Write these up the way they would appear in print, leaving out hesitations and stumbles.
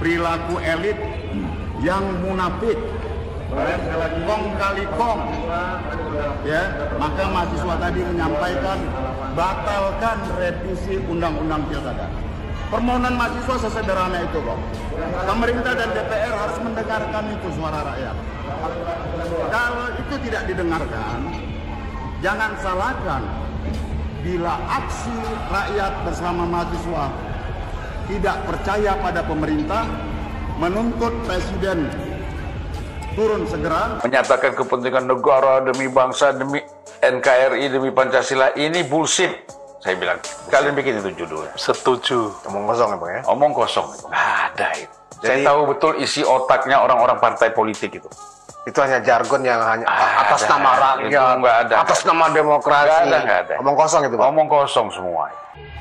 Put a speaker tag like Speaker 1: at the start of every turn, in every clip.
Speaker 1: perilaku elit yang munafik, kong kali kong, ya, maka mahasiswa tadi menyampaikan batalkan revisi undang-undang pilkada. Permohonan mahasiswa sesederhana itu kok. Pemerintah dan DPR harus mendengarkan itu suara rakyat. Kalau itu tidak didengarkan, jangan salahkan bila aksi rakyat bersama mahasiswa tidak percaya pada pemerintah, menuntut presiden turun segera,
Speaker 2: menyatakan kepentingan negara demi bangsa, demi NKRI, demi Pancasila, ini bullshit. Saya bilang, kalian bikin itu judul.
Speaker 3: Setuju. Omong kosong ya Bang ya?
Speaker 2: Omong kosong. Nggak ada itu. Saya tahu betul isi otaknya orang-orang partai politik itu.
Speaker 3: Itu hanya jargon yang hanya atas nama rakyat, atas nama demokrasi.
Speaker 2: Nggak ada.
Speaker 3: Omong kosong itu Bang?
Speaker 2: Omong kosong semua.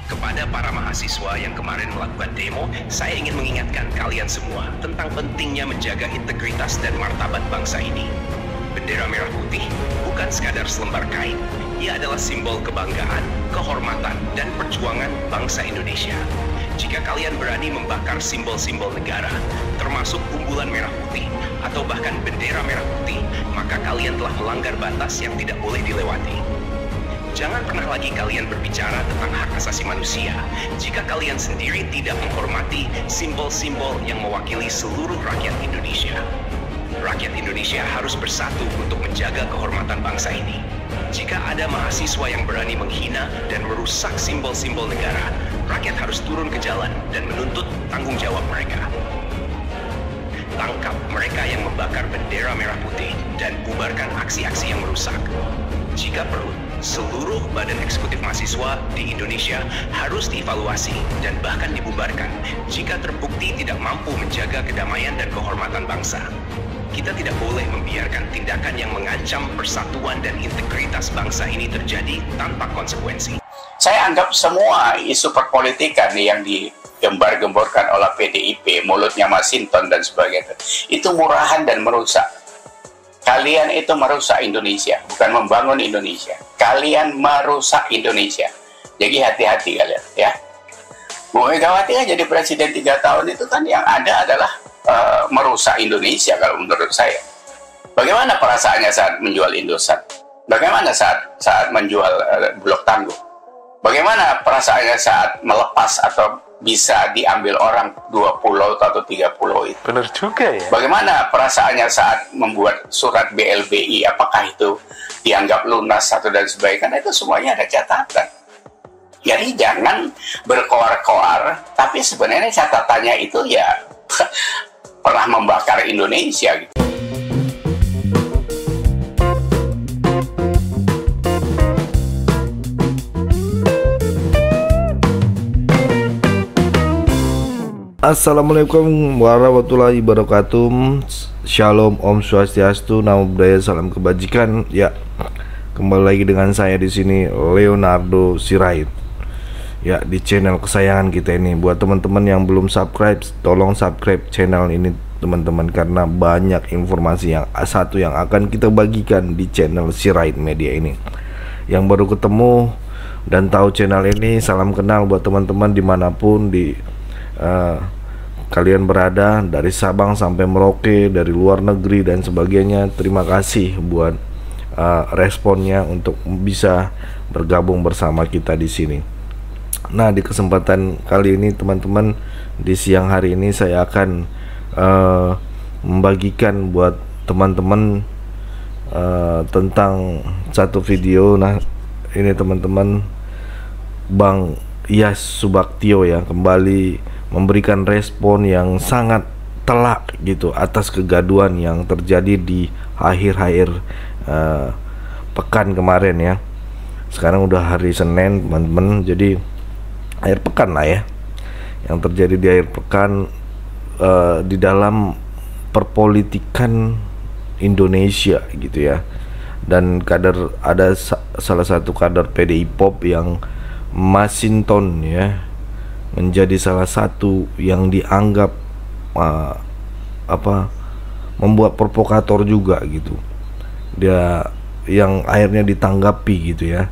Speaker 4: Kepada para mahasiswa yang kemarin melakukan demo, saya ingin mengingatkan kalian semua tentang pentingnya menjaga integritas dan martabat bangsa ini. Bendera merah putih bukan sekadar selembar kain. Ia adalah simbol kebanggaan, kehormatan, dan perjuangan bangsa Indonesia. Jika kalian berani membakar simbol-simbol negara, termasuk umbulan merah putih, atau bahkan bendera merah putih, maka kalian telah melanggar batas yang tidak boleh dilewati. Jangan pernah lagi kalian berbicara tentang hak asasi manusia jika kalian sendiri tidak menghormati simbol-simbol yang mewakili seluruh rakyat Indonesia. Rakyat Indonesia harus bersatu untuk menjaga kehormatan bangsa ini. Jika ada mahasiswa yang berani menghina dan merusak simbol-simbol negara, rakyat harus turun ke jalan dan menuntut tanggung jawab mereka. Tangkap mereka yang membakar bendera merah putih dan bubarkan aksi-aksi yang merusak. Jika perlu, seluruh badan eksekutif mahasiswa di Indonesia harus dievaluasi dan bahkan dibubarkan jika terbukti tidak mampu menjaga kedamaian dan kehormatan bangsa. Kita tidak boleh membiarkan tindakan yang mengancam persatuan dan integritas bangsa ini terjadi tanpa konsekuensi.
Speaker 5: Saya anggap semua isu perpolitikan yang digembar-gemborkan oleh PDIP, mulutnya Masinton dan sebagainya, itu murahan dan merusak. Kalian itu merusak Indonesia, bukan membangun Indonesia. Kalian merusak Indonesia. Jadi hati-hati kalian, ya. Bu Megawati kan jadi presiden 3 tahun itu kan yang ada adalah merusak Indonesia kalau menurut saya. Bagaimana perasaannya saat menjual Indosat? Bagaimana saat menjual Bulog Tangguh? Bagaimana perasaannya saat melepas atau bisa diambil orang 2 pulau atau 3 pulau itu?
Speaker 3: Benar juga ya.
Speaker 5: Bagaimana perasaannya saat membuat surat BLBI? Apakah itu dianggap lunas atau dan sebagainya? Karena itu semuanya ada catatan. Jadi jangan berkoar-koar, tapi sebenarnya catatannya itu ya pernah membakar Indonesia gitu.
Speaker 6: Assalamualaikum warahmatullahi wabarakatuh. Shalom, Om Swastiastu, Namo Buddhaya, salam kebajikan. Ya, kembali lagi dengan saya di sini, Leonardo Sirait. Ya, di channel kesayangan kita ini. Buat teman-teman yang belum subscribe, tolong subscribe channel ini teman-teman, karena banyak informasi yang yang akan kita bagikan di channel Sirait Media ini. Yang baru ketemu dan tahu channel ini, salam kenal buat teman-teman dimanapun kalian berada, dari Sabang sampai Merauke, dari luar negeri dan sebagainya. Terima kasih buat responnya untuk bisa bergabung bersama kita di sini. Nah, di kesempatan kali ini teman-teman, di siang hari ini saya akan membagikan buat teman-teman tentang satu video. Nah, ini teman-teman, Bang Iyas Subaktio ya kembali memberikan respon yang sangat telak gitu atas kegaduhan yang terjadi di akhir-akhir pekan kemarin ya. Sekarang udah hari Senin teman-teman, jadi akhir pekan lah ya. Yang terjadi di akhir pekan di dalam perpolitikan Indonesia gitu ya. Dan ada salah satu kader PDI Pop yang Masinton ya, menjadi salah satu yang dianggap membuat provokator juga gitu. Dia yang akhirnya ditanggapi gitu ya.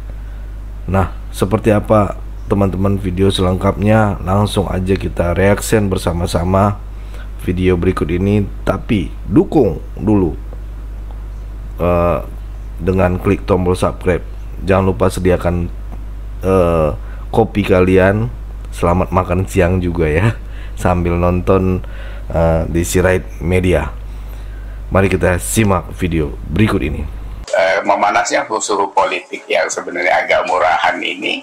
Speaker 6: Nah, seperti apa teman-teman video selengkapnya, langsung aja kita reaction bersama-sama video berikut ini, tapi dukung dulu dengan klik tombol subscribe. Jangan lupa sediakan kopi kalian. Selamat makan siang juga ya, sambil nonton di Sirait Media. Mari kita simak video berikut ini.
Speaker 5: Memanasnya suhu politik yang sebenarnya agak murahan ini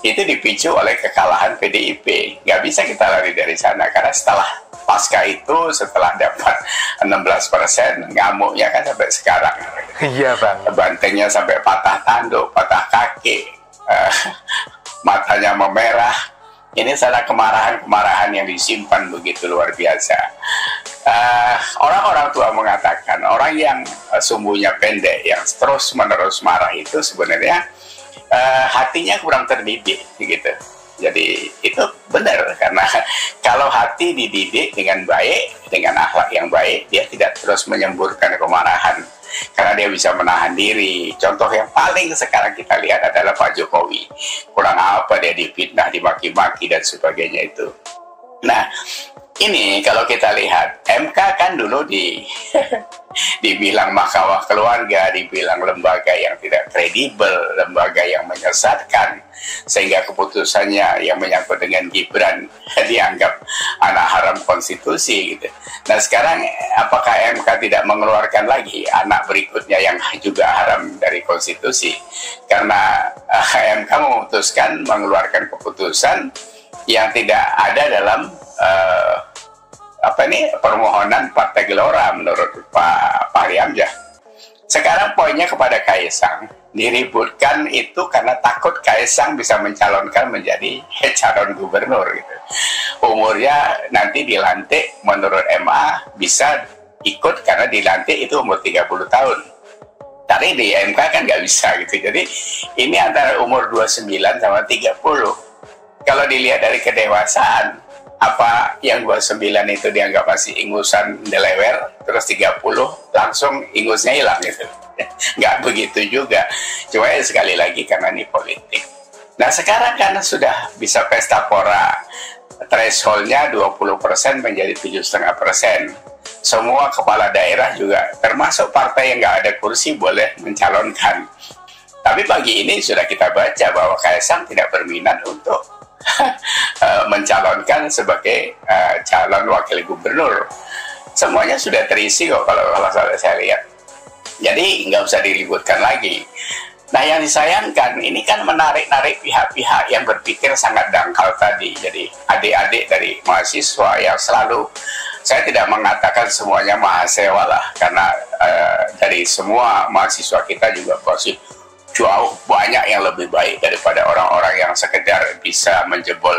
Speaker 5: itu dipicu oleh kekalahan PDIP. Nggak bisa kita lari dari sana, karena setelah pasca itu, setelah dapat 16%, ngamuknya kan sampai sekarang.
Speaker 2: Iya bang.
Speaker 5: Bantengnya sampai patah tanduk, patah kaki, matanya memerah. Ini salah kemarahan-kemarahan yang disimpan begitu luar biasa. Orang-orang tua mengatakan orang yang sumbunya pendek, yang terus-menerus marah itu sebenarnya hatinya kurang terdidik, gitu. Jadi itu benar, karena kalau hati dididik dengan baik, dengan akhlak yang baik, dia tidak terus menyemburkan kemarahan, karena dia bisa menahan diri. Contoh yang paling sekarang kita lihat adalah Pak Jokowi. Kurang apa dia difitnah, dimaki-maki dan sebagainya itu. Nah, ini kalau kita lihat, MK kan dulu dibilang mahkamah keluarga, dibilang lembaga yang tidak kredibel, lembaga yang menyesatkan, sehingga keputusannya yang menyangkut dengan Gibran dianggap anak haram konstitusi gitu. Nah sekarang apakah MK tidak mengeluarkan lagi anak berikutnya yang juga haram dari konstitusi? Karena MK memutuskan mengeluarkan keputusan yang tidak ada dalam permohonan Partai Gelora menurut Pak Fahri Hamzah. Sekarang poinnya kepada Kaisang, diributkan itu karena takut Kaisang bisa mencalonkan menjadi calon gubernur gitu. Umurnya nanti dilantik menurut MA bisa ikut karena dilantik itu umur 30 tahun. Tapi di MK kan nggak bisa gitu. Jadi ini antara umur 29 sama 30. Kalau dilihat dari kedewasaan, apa yang 29 itu dianggap masih ingusan delewer, terus 30 langsung ingusnya hilang gitu. Nggak begitu juga. Cuma ya sekali lagi karena ini politik. Nah sekarang kan sudah bisa pesta pora, thresholdnya 20% menjadi 7,5%. Semua kepala daerah juga, termasuk partai yang nggak ada kursi, boleh mencalonkan. Tapi pagi ini sudah kita baca bahwa Kaisang tidak berminat untuk mencalonkan sebagai calon wakil gubernur. Semuanya sudah terisi kok kalau saya lihat. Jadi nggak usah diributkan lagi. Nah yang disayangkan ini kan menarik-narik pihak-pihak yang berpikir sangat dangkal tadi. Jadi adik-adik dari mahasiswa yang selalu, saya tidak mengatakan semuanya mahasiswa lah, karena dari semua mahasiswa kita juga pasti jauh banyak yang lebih baik daripada orang-orang yang sekedar bisa menjebol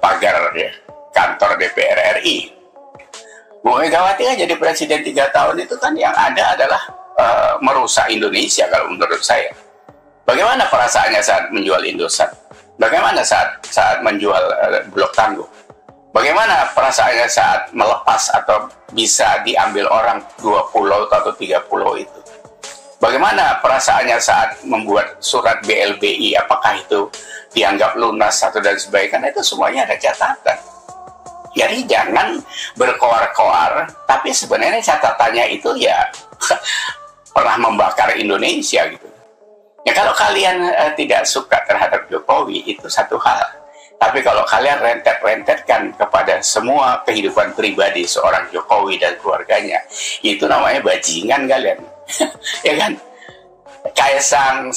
Speaker 5: pagar kantor DPR RI. Bu Megawati kan jadi presiden 3 tahun itu kan yang ada adalah merusak Indonesia kalau menurut saya. Bagaimana perasaannya saat menjual Indosat? Bagaimana saat menjual Blok Tangguh? Bagaimana perasaannya saat melepas atau bisa diambil orang 2 pulau atau 3 pulau itu? Bagaimana perasaannya saat membuat surat BLBI, apakah itu dianggap lunas atau dan sebagainya? Karena itu semuanya ada catatan. Jadi jangan berkoar-koar, tapi sebenarnya catatannya itu ya pernah membakar Indonesia gitu. Ya kalau kalian tidak suka terhadap Jokowi itu satu hal. Tapi kalau kalian rentet-rentetkan kepada semua kehidupan pribadi seorang Jokowi dan keluarganya, itu namanya bajingan kalian. Ya kan? Kaisang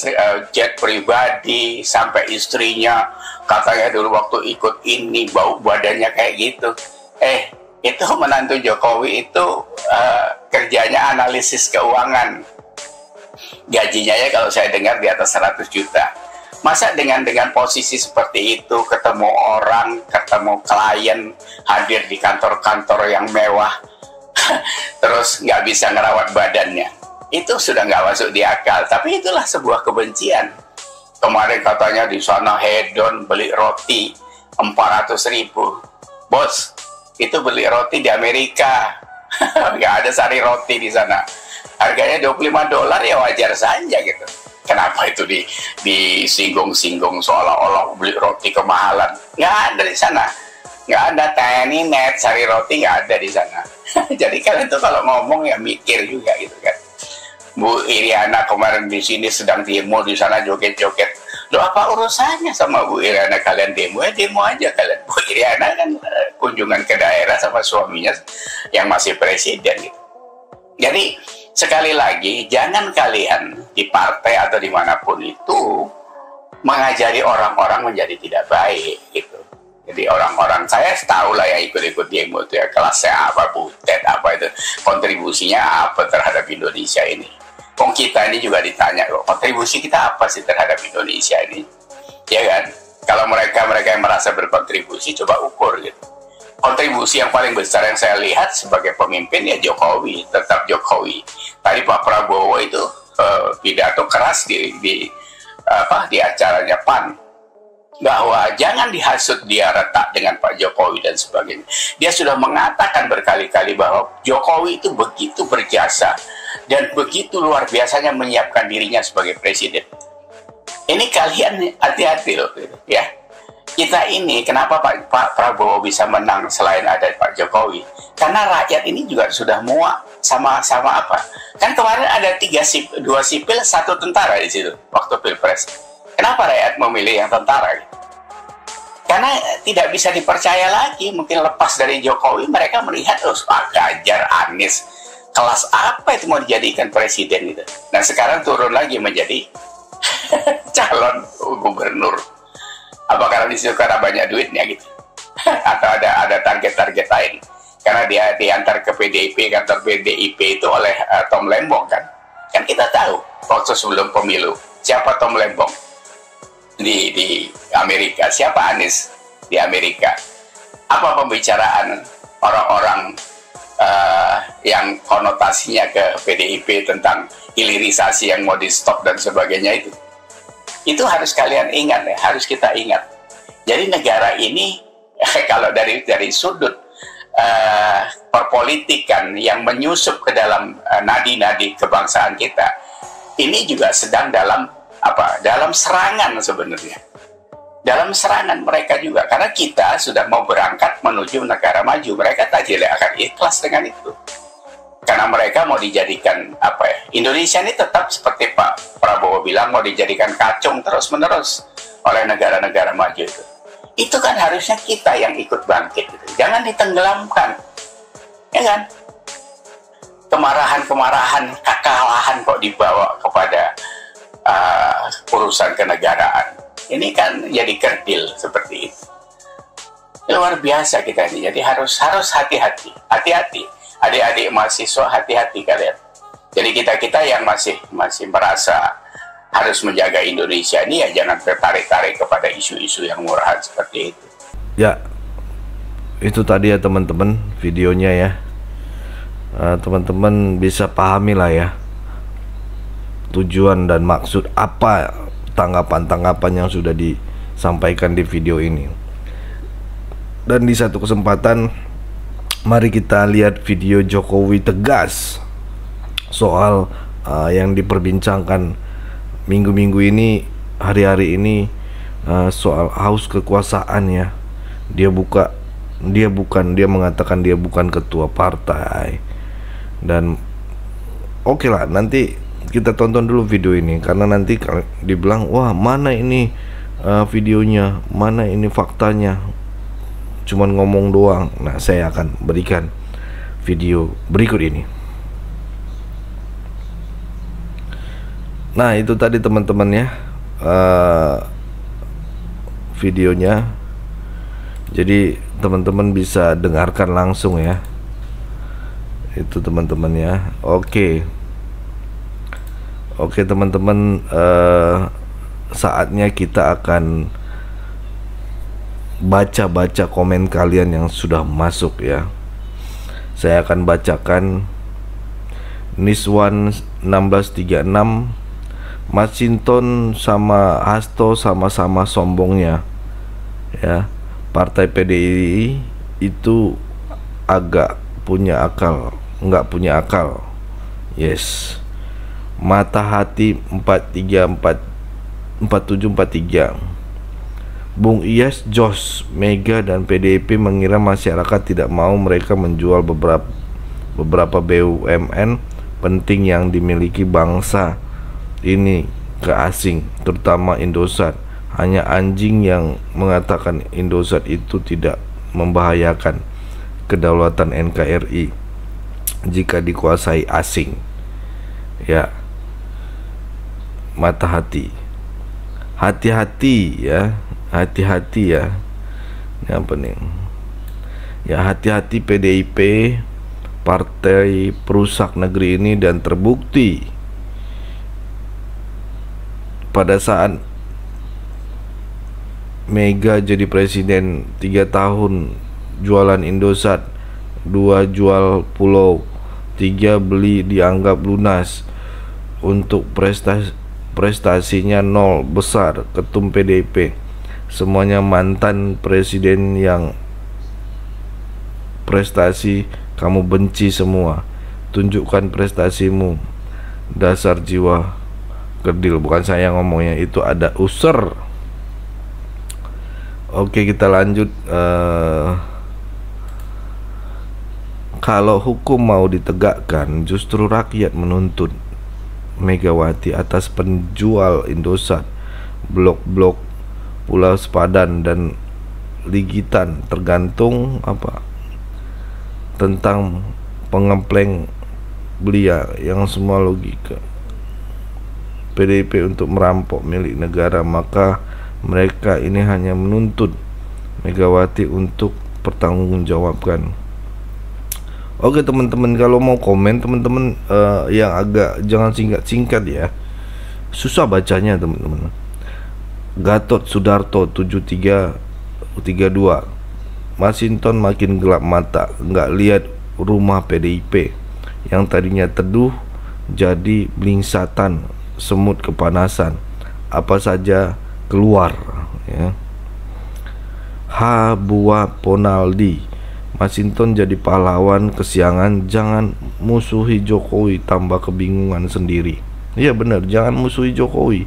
Speaker 5: jet pribadi sampai istrinya katanya dulu waktu ikut ini bau badannya kayak gitu. Itu menantu Jokowi itu kerjanya analisis keuangan. Gajinya ya kalau saya dengar di atas 100 juta. Masa dengan posisi seperti itu, ketemu orang, ketemu klien, hadir di kantor-kantor yang mewah, terus nggak bisa ngerawat badannya, itu sudah nggak masuk di akal. Tapi itulah sebuah kebencian. Kemarin katanya di sana hedon beli roti 400.000. Bos, itu beli roti di Amerika, nggak ada sari roti di sana. Harganya $25 ya wajar saja gitu. Kenapa itu disinggung-singgung seolah-olah beli roti kemahalan? Nggak ada di sana. nggak ada TNI net sari roti, nggak ada di sana. Jadi kalian tuh kalau ngomong ya mikir juga gitu kan. Bu Iriana kemarin di sini sedang demo, di sana joget-joget. Loh, apa urusannya sama Bu Iriana kalian demo? Ya demo aja kalian. Bu Iriana kan kunjungan ke daerah sama suaminya yang masih presiden gitu. Jadi sekali lagi, jangan kalian di partai atau dimanapun itu mengajari orang-orang menjadi tidak baik gitu. Jadi orang-orang, saya tahu lah yang ikut-ikut demo itu ya, kelasnya apa, butet apa itu, kontribusinya apa terhadap Indonesia ini. Kong kita ini juga ditanya loh, kontribusi kita apa sih terhadap Indonesia ini, ya kan? Kalau mereka yang merasa berkontribusi, coba ukur gitu. Kontribusi yang paling besar yang saya lihat sebagai pemimpin ya Jokowi, tetap Jokowi. Tadi Pak Prabowo itu pidato keras di acaranya PAN, bahwa jangan dihasut dia retak dengan Pak Jokowi dan sebagainya. Dia sudah mengatakan berkali-kali bahwa Jokowi itu begitu berjasa dan begitu luar biasanya menyiapkan dirinya sebagai presiden. Ini kalian hati-hati loh, ya. Kita ini, kenapa Pak Prabowo bisa menang selain ada Pak Jokowi? Karena rakyat ini juga sudah muak sama apa? Kan kemarin ada 2 sipil, 1 tentara di situ waktu Pilpres. Kenapa rakyat memilih yang tentara? Karena tidak bisa dipercaya lagi, mungkin lepas dari Jokowi, mereka melihat, Pak Ganjar, Anies, kelas apa itu mau dijadikan presiden gitu. Nah sekarang turun lagi menjadi calon gubernur. Apa karena disitu karena banyak duitnya gitu? Atau ada target-target lain? Karena dia diantar ke PDIP, kantor PDIP itu oleh Tom Lembong kan? Kan kita tahu waktu sebelum pemilu siapa Tom Lembong di Amerika, siapa Anies di Amerika. Apa pembicaraan orang-orang yang konotasinya ke PDIP tentang hilirisasi yang mau di stop dan sebagainya itu harus kalian ingat ya, harus kita ingat. Jadi negara ini kalau dari sudut perpolitikan yang menyusup ke dalam nadi-nadi kebangsaan kita, ini juga sedang dalam serangan sebenarnya. Dalam serangan mereka juga, karena kita sudah mau berangkat menuju negara maju, mereka tidak akan ikhlas dengan itu. Karena mereka mau dijadikan Indonesia ini tetap seperti Pak Prabowo bilang mau dijadikan kacung terus-menerus oleh negara-negara maju itu. Itu kan harusnya kita yang ikut bangkit gitu. Jangan ditenggelamkan, ya kan? Kemarahan-kemarahan, kekalahan kok dibawa kepada urusan kenegaraan. Ini kan jadi kerdil seperti itu. Luar biasa kita ini. Jadi harus hati-hati. Adik-adik mahasiswa, hati-hati kalian. Jadi kita yang masih merasa harus menjaga Indonesia ini ya jangan tertarik-tarik kepada isu-isu yang murahan seperti itu.
Speaker 6: Ya, itu tadi ya teman-teman videonya ya. Teman-teman bisa pahami lah ya tujuan dan maksud apa tanggapan-tanggapan yang sudah disampaikan di video ini. Dan di satu kesempatan mari kita lihat video Jokowi tegas soal yang diperbincangkan minggu-minggu ini, hari-hari ini, soal haus kekuasaan ya. Dia mengatakan dia bukan ketua partai. Dan oke lah, nanti kita tonton dulu video ini, karena nanti dibilang wah mana ini videonya, mana ini faktanya, cuman ngomong doang. Nah saya akan berikan video berikut ini. Nah itu tadi teman-teman ya videonya. Jadi teman-teman bisa dengarkan langsung ya. Itu teman-teman ya. Oke teman-teman, saatnya kita akan baca-baca komen kalian yang sudah masuk ya. Saya akan bacakan. Niswan 1636, Masinton sama Hasto sama-sama sombongnya ya. Partai PDI itu agak punya akal, nggak punya akal. Yes. Mata hati 4743, Bung Iyas, Jos, Mega dan PDIP mengira masyarakat tidak mau mereka menjual beberapa BUMN penting yang dimiliki bangsa ini ke asing, terutama Indosat. Hanya anjing yang mengatakan Indosat itu tidak membahayakan kedaulatan NKRI jika dikuasai asing. Ya, mata hati, hati-hati ya, hati-hati ya. Ini apa nih? Ya, hati-hati PDIP, partai perusak negeri ini, dan terbukti pada saat Mega jadi presiden 3 tahun jualan Indosat, 2 jual pulau, 3 beli dianggap lunas, untuk prestasinya 0 besar. Ketum PDIP semuanya mantan presiden yang prestasi kamu benci semua. Tunjukkan prestasimu, dasar jiwa kerdil. Bukan saya ngomongnya, itu ada user. Oke, kita lanjut. Kalau hukum mau ditegakkan, justru rakyat menuntut Megawati atas penjual Indosat, blok-blok Pulau Sepadan dan Ligitan, tergantung apa tentang pengempleng belia yang semua logika PDIP untuk merampok milik negara. Maka mereka ini hanya menuntut Megawati untuk pertanggungjawabkan. Oke teman-teman, kalau mau komen teman-teman yang agak jangan singkat-singkat ya, susah bacanya teman-teman. Gatot Sudarto 7332, Masinton makin gelap mata, nggak lihat rumah PDIP yang tadinya teduh jadi blingsatan, semut kepanasan, apa saja keluar ya. Buah Ponaldi, Masinton jadi pahlawan kesiangan, jangan musuhi Jokowi tambah kebingungan sendiri. Iya benar, jangan musuhi Jokowi.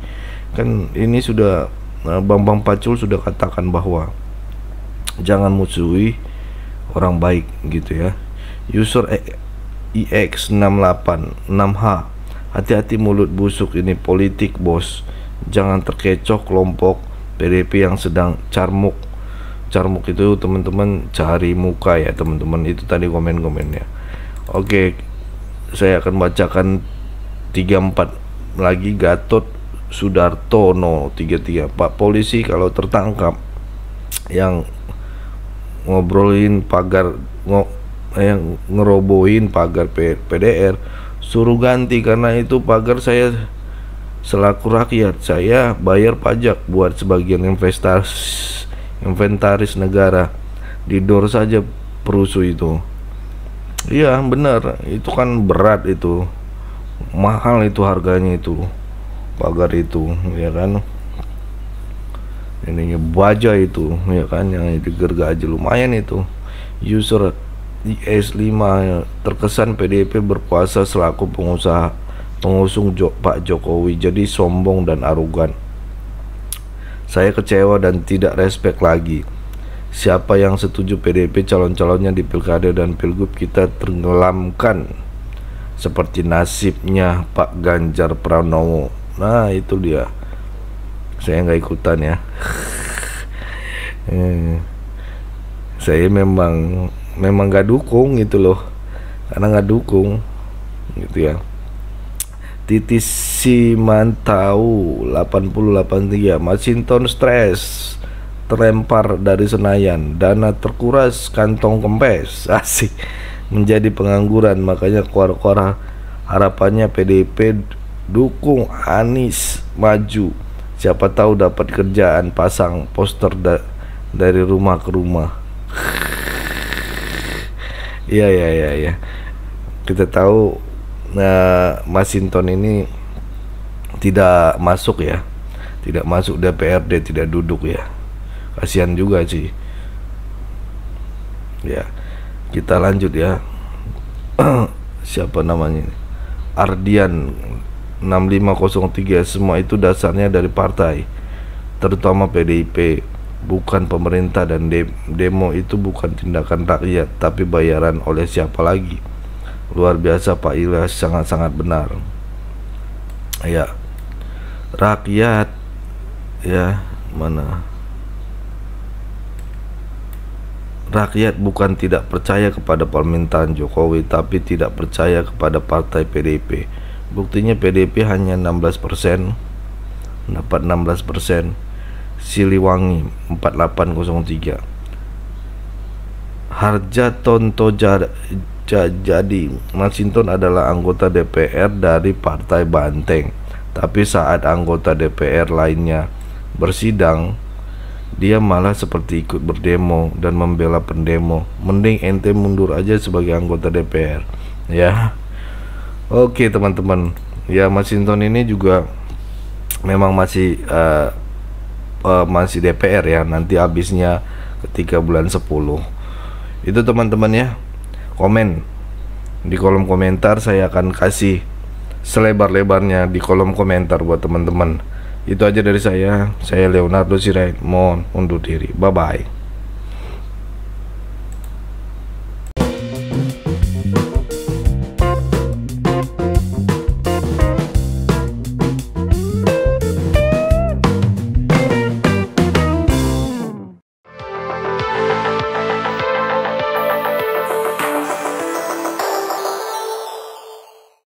Speaker 6: Kan ini sudah Bambang Pacul sudah katakan bahwa jangan musuhi orang baik gitu ya. User EX686H, hati-hati mulut busuk ini politik bos. Jangan terkecoh kelompok PDIP yang sedang carmuk. Carmuk itu teman-teman cari muka ya teman-teman. Itu tadi komen-komennya. Oke, saya akan bacakan 34 lagi. Gatot Sudartono 33, Pak polisi kalau tertangkap yang ngobrolin pagar yang ngerobohin pagar PDR, suruh ganti, karena itu pagar saya selaku rakyat, saya bayar pajak buat sebagian inventaris negara. Didor saja perusuh itu. Iya benar, itu kan berat, itu mahal, itu harganya itu pagar itu ya kan. Ininya baja itu ya kan, yang digergaji lumayan itu. User IS5, terkesan PDIP berkuasa selaku pengusung Pak Jokowi, jadi sombong dan arogan. Saya kecewa dan tidak respect lagi. Siapa yang setuju PDIP calon-calonnya di pilkada dan pilgub kita tenggelamkan seperti nasibnya Pak Ganjar Pranowo. Nah itu dia, saya nggak ikutan ya. Saya memang nggak dukung gitu loh, karena nggak dukung gitu ya. Titis Simantau 8083, Masinton stres terlempar dari Senayan, dana terkuras kantong kempes, asik, menjadi pengangguran, makanya keluar harapannya PDIP dukung Anies maju, siapa tahu dapat kerjaan, pasang poster dari rumah ke rumah. Iya. Kita tahu Masinton ini tidak masuk ya, tidak masuk DPRD, tidak duduk ya. Kasihan juga sih. Ya, kita lanjut ya. Siapa namanya? Ardian 6503, semua itu dasarnya dari partai, terutama PDIP. bukan pemerintah, dan demo itu bukan tindakan rakyat tapi bayaran oleh siapa lagi. Luar biasa Pak Ilyas, sangat-sangat benar. Ya, rakyat ya, mana rakyat bukan tidak percaya kepada pemerintahan Jokowi, tapi tidak percaya kepada partai PDIP. Buktinya PDIP hanya 16%, dapat 16%. Siliwangi 4803. Harjatonto jadi Masinton adalah anggota DPR dari Partai Banteng, tapi saat anggota DPR lainnya bersidang, dia malah seperti ikut berdemo dan membela pendemo. Mending ente mundur aja sebagai anggota DPR ya. Oke teman-teman, ya Masinton ini juga memang masih DPR ya, nanti habisnya ketika bulan 10. Itu teman-teman ya. Komen di kolom komentar, saya akan kasih selebar-lebarnya di kolom komentar buat teman-teman. Itu aja dari saya Leonardo Sirait, mohon undur diri. Bye bye.